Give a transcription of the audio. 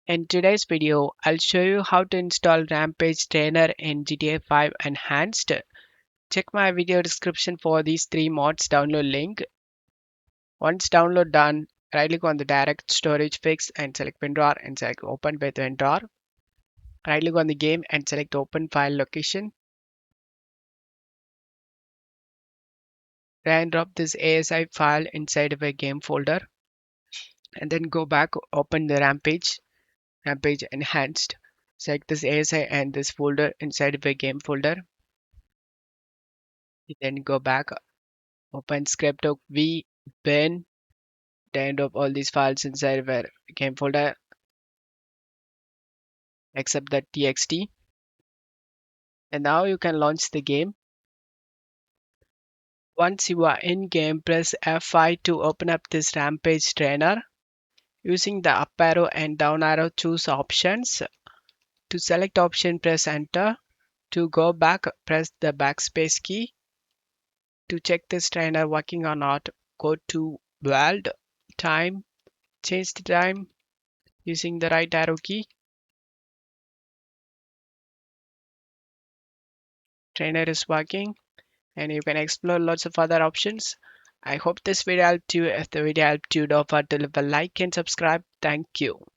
In today's video, I'll show you how to install Rampage Trainer in GTA 5 Enhanced. Check my video description for these three mods download link. Once download done, right click on the direct storage fix and select WinRAR and select open with WinRAR. Right click on the game and select open file location. Drag and drop this ASI file inside of a game folder and then go back, open the Rampage Enhanced. Select this ASI and this folder inside of a game folder. Then go back, open script v bin, end of all these files inside of a game folder except the txt. And now you can launch the game. Once you are in game, press F5 to open up this Rampage Trainer. Using the up arrow and down arrow, choose options. To select option, press enter. To go back, press the backspace key. To check this trainer working or not, go to world, time, change the time using the right arrow key. Trainer is working and you can explore lots of other options. I hope this video helped you. If the video helped you, don't forget to leave a like and subscribe. Thank you.